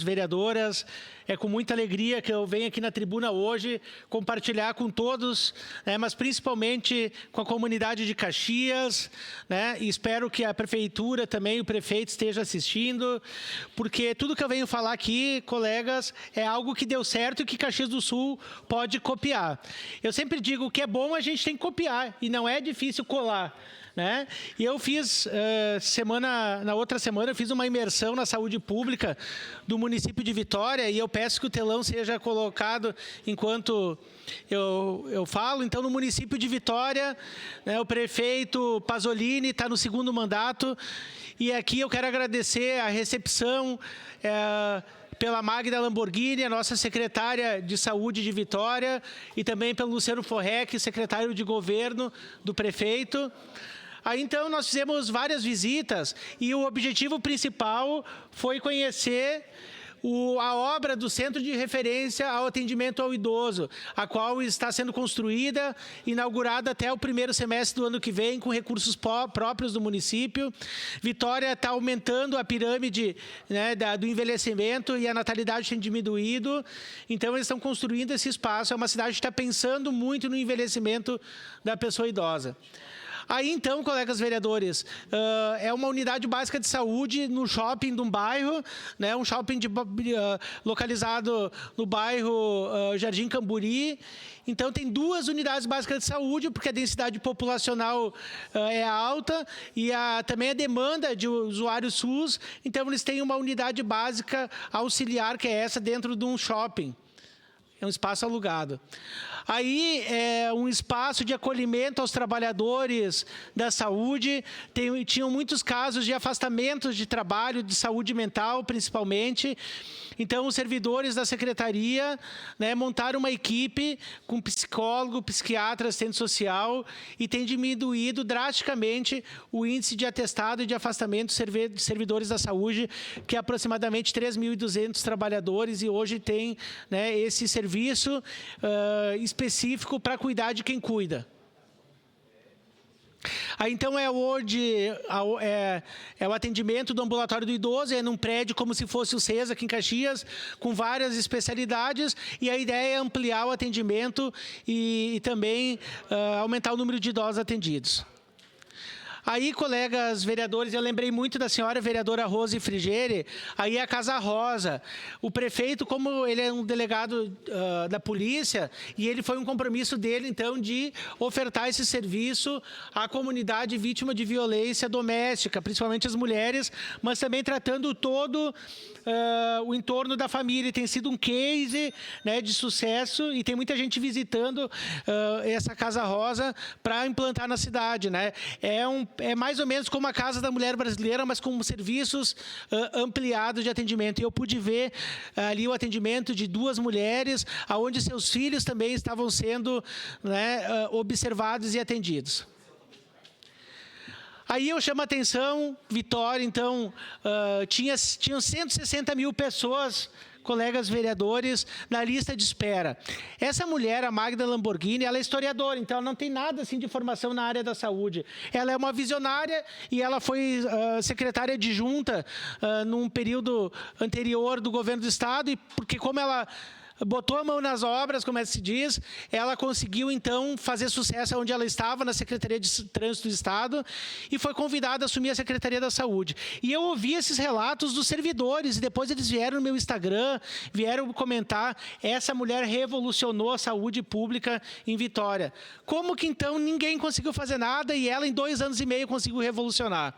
vereadoras, é com muita alegria que eu venho aqui na tribuna hoje compartilhar com todos, mas principalmente com a comunidade de Caxias, e espero que a prefeitura também, o prefeito esteja assistindo, porque tudo que eu venho falar aqui, colegas, é algo que deu certo e que Caxias do Sul pode copiar. Eu sempre digo, o que é bom a gente tem que copiar e não é difícil colar. E eu fiz, na outra semana, eu fiz uma imersão na saúde pública do município de Vitória e eu peço que o telão seja colocado enquanto eu falo. Então, no município de Vitória, o prefeito Pasolini está no segundo mandato e aqui eu quero agradecer a recepção pela Magda Lamborghini, a nossa secretária de Saúde de Vitória, e também pelo Luciano Forrec, secretário de Governo do prefeito. Aí, então, nós fizemos várias visitas e o objetivo principal foi conhecer a obra do Centro de Referência ao Atendimento ao Idoso, a qual está sendo construída, inaugurada até o primeiro semestre do ano que vem, com recursos próprios do município. Vitória está aumentando a pirâmide do envelhecimento e a natalidade tem diminuído, então eles estão construindo esse espaço. É uma cidade que está pensando muito no envelhecimento da pessoa idosa. Aí, então, colegas vereadores, é uma unidade básica de saúde no shopping de um bairro, um shopping localizado no bairro Jardim Camburi. Então, tem 2 unidades básicas de saúde, porque a densidade populacional é alta e também a demanda de usuários SUS. Então, eles têm uma unidade básica auxiliar, que é essa, dentro de um shopping. É um espaço alugado. Aí, é um espaço de acolhimento aos trabalhadores da saúde. Tinham muitos casos de afastamentos de trabalho, de saúde mental, principalmente. Então, os servidores da secretaria montaram uma equipe com psicólogo, psiquiatra, assistente social e tem diminuído drasticamente o índice de atestado e de afastamento de servidores da saúde, que é aproximadamente 3.200 trabalhadores, e hoje tem esse serviço específico para cuidar de quem cuida. Aí, então, é o atendimento do ambulatório do idoso, é num prédio como se fosse o CES aqui em Caxias, com várias especialidades, e a ideia é ampliar o atendimento e também aumentar o número de idosos atendidos. Aí, colegas vereadores, eu lembrei muito da senhora vereadora Rose Frigeri, aí é a Casa Rosa. O prefeito, como ele é um delegado da polícia, e ele foi um compromisso dele, então, de ofertar esse serviço à comunidade vítima de violência doméstica, principalmente as mulheres, mas também tratando todo o entorno da família. Tem sido um case de sucesso e tem muita gente visitando essa Casa Rosa para implantar na cidade. É mais ou menos como a Casa da Mulher Brasileira, mas com serviços ampliados de atendimento. E eu pude ver ali o atendimento de 2 mulheres, onde seus filhos também estavam sendo observados e atendidos. Aí eu chamo a atenção, Vitória, então, tinham 160 mil pessoas, colegas vereadores, na lista de espera. Essa mulher, a Magda Lamborghini, ela é historiadora, então ela não tem nada assim de formação na área da saúde. Ela é uma visionária e ela foi secretária adjunta num período anterior do governo do Estado, e porque como ela botou a mão nas obras, como se diz, ela conseguiu, então, fazer sucesso onde ela estava, na Secretaria de Trânsito do Estado, e foi convidada a assumir a Secretaria da Saúde. E eu ouvi esses relatos dos servidores, e depois eles vieram no meu Instagram, vieram comentar, essa mulher revolucionou a saúde pública em Vitória. Como que, então, ninguém conseguiu fazer nada, e ela, em 2 anos e meio, conseguiu revolucionar?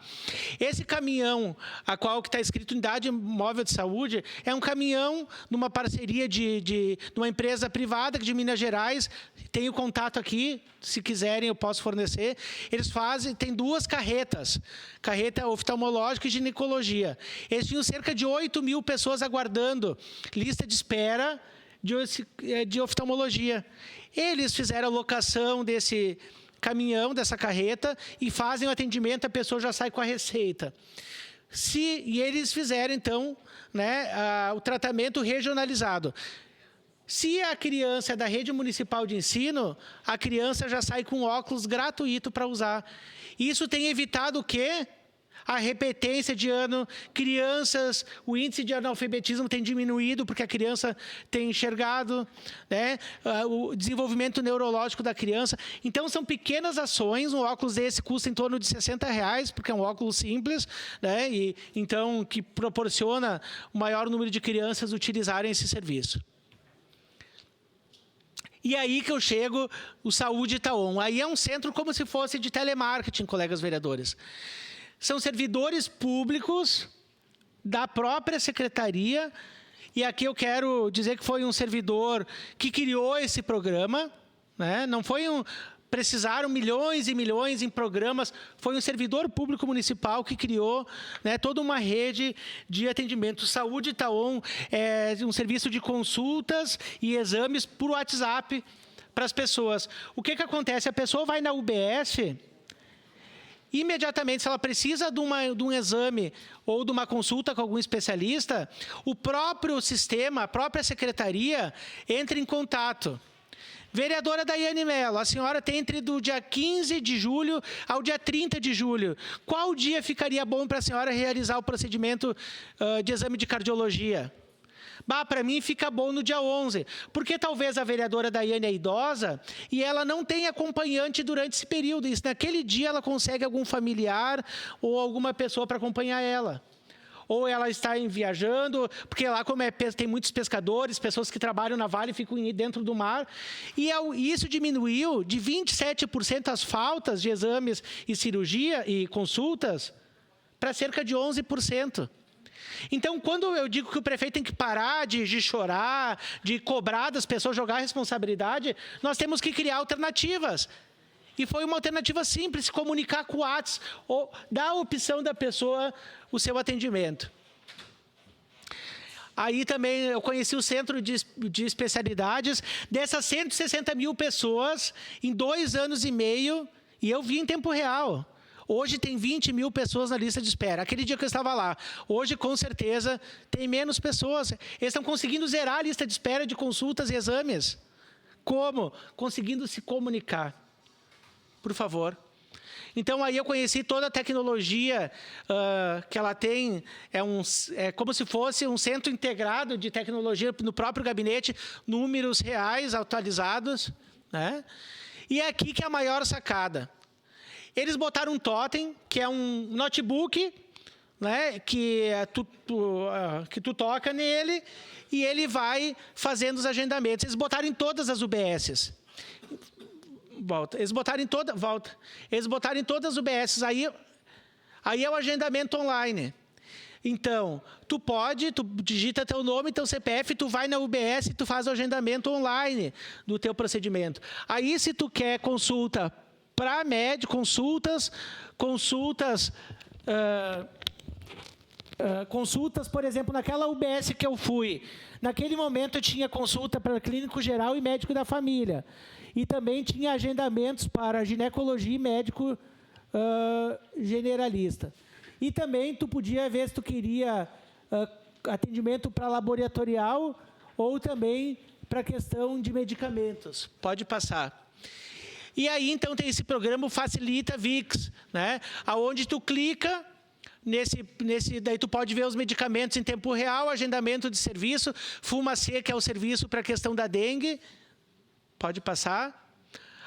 Esse caminhão, a qual que está escrito Unidade Móvel de Saúde, é um caminhão numa parceria de uma empresa privada de Minas Gerais. Tenho contato aqui, se quiserem eu posso fornecer. Eles tem 2 carretas, carreta oftalmológica e ginecologia. Eles tinham cerca de 8 mil pessoas aguardando lista de espera de oftalmologia. Eles fizeram a locação desse caminhão, dessa carreta, e fazem o atendimento, a pessoa já sai com a receita. E eles fizeram, então, o tratamento regionalizado. Se a criança é da rede municipal de ensino, a criança já sai com óculos gratuito para usar. Isso tem evitado o quê? a repetência de ano, crianças, o índice de analfabetismo tem diminuído porque a criança tem enxergado, né? O desenvolvimento neurológico da criança. Então, são pequenas ações. Um óculos desse custa em torno de R$60, porque é um óculos simples, né? E, então, que proporciona o maior número de crianças utilizarem esse serviço. E aí que eu chego, o Saúde Itaon. Aí é um centro como se fosse de telemarketing, colegas vereadores. São servidores públicos da própria secretaria, e aqui eu quero dizer que foi um servidor que criou esse programa, né? Não foi precisaram milhões e milhões em programas, foi um servidor público municipal que criou, né, toda uma rede de atendimento. Saúde Itaon é um serviço de consultas e exames por WhatsApp para as pessoas. O que acontece? A pessoa vai na UBS... Imediatamente, se ela precisa de um exame ou de uma consulta com algum especialista, o próprio sistema, a própria secretaria, entra em contato. Vereadora Daiane Mello, a senhora tem entre do dia 15 de julho ao dia 30 de julho. Qual dia ficaria bom para a senhora realizar o procedimento de exame de cardiologia? Para mim fica bom no dia 11, porque talvez a vereadora Daiane é idosa e ela não tem acompanhante durante esse período. E naquele dia ela consegue algum familiar ou alguma pessoa para acompanhar ela. Ou ela está viajando, porque lá como tem muitos pescadores, pessoas que trabalham na Vale ficam dentro do mar. E isso diminuiu de 27% as faltas de exames e cirurgia e consultas para cerca de 11%. Então, quando eu digo que o prefeito tem que parar de chorar, de cobrar das pessoas, jogar a responsabilidade, nós temos que criar alternativas. E foi uma alternativa simples, se comunicar com o WhatsApp, ou dar a opção da pessoa o seu atendimento. Aí também eu conheci o Centro de Especialidades. Dessas 160 mil pessoas, em 2 anos e meio, e eu vi em tempo real. Hoje tem 20 mil pessoas na lista de espera. Aquele dia que eu estava lá. Hoje, com certeza, tem menos pessoas. Eles estão conseguindo zerar a lista de espera de consultas e exames. Como? Conseguindo se comunicar. Por favor. Então, aí eu conheci toda a tecnologia que ela tem. É como se fosse um centro integrado de tecnologia no próprio gabinete, números reais, atualizados, né? E é aqui que é a maior sacada. Eles botaram um totem, que é um notebook, né, que tu toca nele e ele vai fazendo os agendamentos. Eles botaram em todas as UBSs. Eles botaram em todas as UBSs. Aí é o agendamento online. Então, tu digita teu nome, teu CPF, tu vai na UBS e tu faz o agendamento online do teu procedimento. Aí, se tu quer consulta para médico, consultas, por exemplo, naquela UBS que eu fui. Naquele momento eu tinha consulta para clínico geral e médico da família. E também tinha agendamentos para ginecologia e médico generalista. E também tu podia ver se tu queria atendimento para laboratorial ou também para questão de medicamentos. Pode passar. E aí, então, tem esse programa Facilita VIX, né? Onde tu clica, daí tu pode ver os medicamentos em tempo real, agendamento de serviço, Fumacê, que é o serviço para a questão da dengue. Pode passar.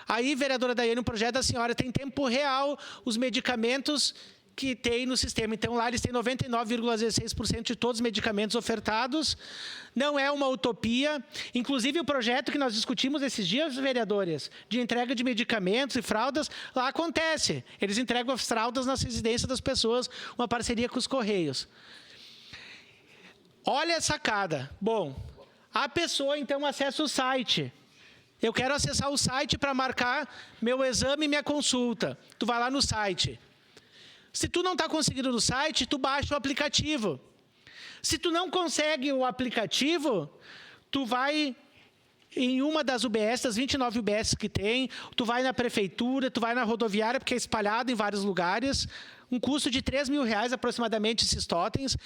Aí, vereadora Daiane, o projeto da senhora tem em tempo real os medicamentos que tem no sistema. Então, lá eles têm 99,16% de todos os medicamentos ofertados. Não é uma utopia. Inclusive, o projeto que nós discutimos esses dias, vereadores, de entrega de medicamentos e fraldas, lá acontece. Eles entregam as fraldas nas residências das pessoas, uma parceria com os Correios. Olha a sacada. Bom, a pessoa, então, acessa o site. Eu quero acessar o site para marcar meu exame e minha consulta. Tu vai lá no site. Se tu não está conseguindo no site, tu baixa o aplicativo. Se tu não consegue o aplicativo, tu vai em uma das UBS, das 29 UBS que tem, tu vai na prefeitura, tu vai na rodoviária, porque é espalhado em vários lugares, um custo de R$3.000 aproximadamente esses totens,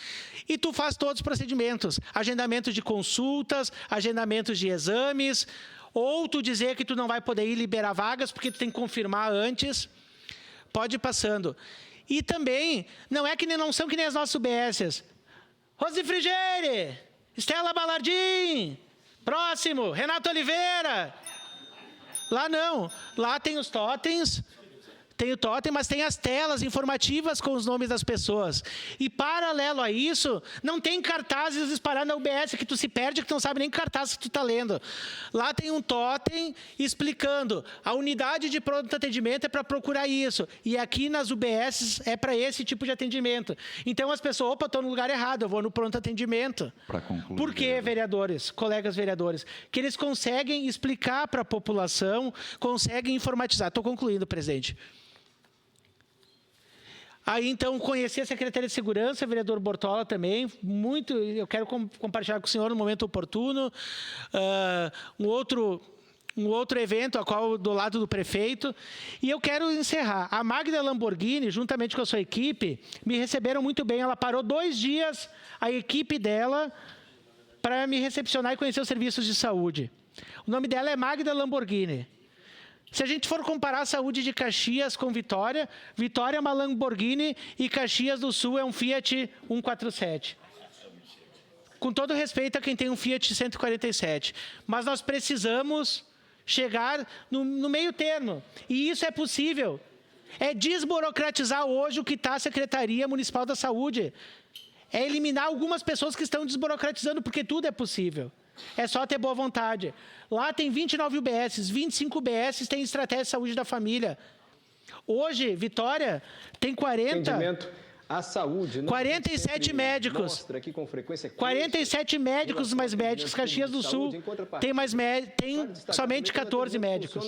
e tu faz todos os procedimentos, agendamento de consultas, agendamentos de exames, ou tu dizer que tu não vai poder ir liberar vagas, porque tu tem que confirmar antes, pode ir passando. E também, não é que não são que nem as nossas UBSs. Rose Frigieri, Estela Balardim, próximo, Renato Oliveira. Lá não, lá tem os totens, tem o totem, mas tem as telas informativas com os nomes das pessoas. E, paralelo a isso, não tem cartazes espalhados na UBS, que tu se perde, que tu não sabe nem que cartaz que tu está lendo. Lá tem um totem explicando, a unidade de pronto atendimento é para procurar isso. E aqui nas UBS é para esse tipo de atendimento. Então, as pessoas, opa, estou no lugar errado, eu vou no pronto atendimento. Para concluir. Por quê, vereadores, colegas vereadores? Que eles conseguem explicar para a população, conseguem informatizar. Estou concluindo, presidente. Aí, então, conheci a Secretaria de Segurança, vereador Bortola também, muito, eu quero compartilhar com o senhor no momento oportuno. Um outro evento, a qual do lado do prefeito. E eu quero encerrar. A Magda Lamborghini, juntamente com a sua equipe, me receberam muito bem. Ela parou 2 dias, a equipe dela, para me recepcionar e conhecer os serviços de saúde. O nome dela é Magda Lamborghini. Se a gente for comparar a saúde de Caxias com Vitória, Vitória é uma Lamborghini e Caxias do Sul é um Fiat 147. Com todo respeito a quem tem um Fiat 147. Mas nós precisamos chegar no meio termo. E isso é possível. É desburocratizar hoje o que está a Secretaria Municipal da Saúde. É eliminar algumas pessoas que estão desburocratizando, porque tudo é possível. É só ter boa vontade. Lá tem 29 UBSs, 25 UBSs têm estratégia de saúde da família. Hoje, Vitória tem 40... Atendimento à saúde. 47 médicos. Mostra aqui com frequência 47 médicos mais médicos. Caxias do Sul tem somente 14 médicos.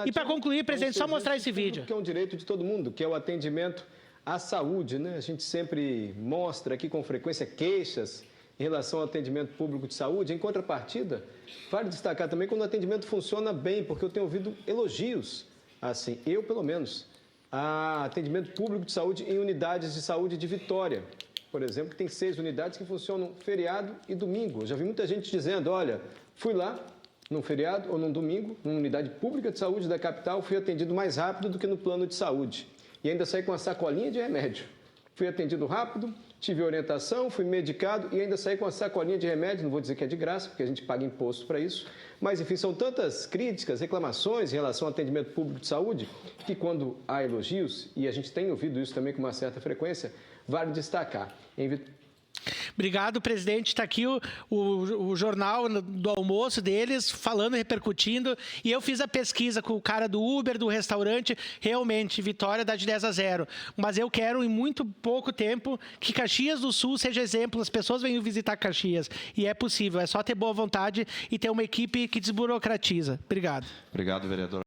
E para concluir, presidente, só mostrar esse vídeo. Que é um direito de todo mundo, que é o atendimento à saúde, né? A gente sempre mostra aqui com frequência queixas em relação ao atendimento público de saúde. Em contrapartida, vale destacar também quando o atendimento funciona bem, porque eu tenho ouvido elogios, assim, eu pelo menos, a atendimento público de saúde em unidades de saúde de Vitória. Por exemplo, tem 6 unidades que funcionam feriado e domingo. Eu já vi muita gente dizendo, olha, fui lá num feriado ou num domingo, numa unidade pública de saúde da capital, fui atendido mais rápido do que no plano de saúde. E ainda saí com uma sacolinha de remédio. Fui atendido rápido, tive orientação, fui medicado e ainda saí com uma sacolinha de remédio. Não vou dizer que é de graça, porque a gente paga imposto para isso. Mas, enfim, são tantas críticas, reclamações em relação ao atendimento público de saúde, que quando há elogios, e a gente tem ouvido isso também com uma certa frequência, vale destacar. Obrigado, presidente. Está aqui o jornal do almoço deles, falando, repercutindo. E eu fiz a pesquisa com o cara do Uber, do restaurante. Realmente, Vitória dá de 10-0. Mas eu quero, em muito pouco tempo, que Caxias do Sul seja exemplo. As pessoas venham visitar Caxias. E é possível. É só ter boa vontade e ter uma equipe que desburocratiza. Obrigado. Obrigado, vereador.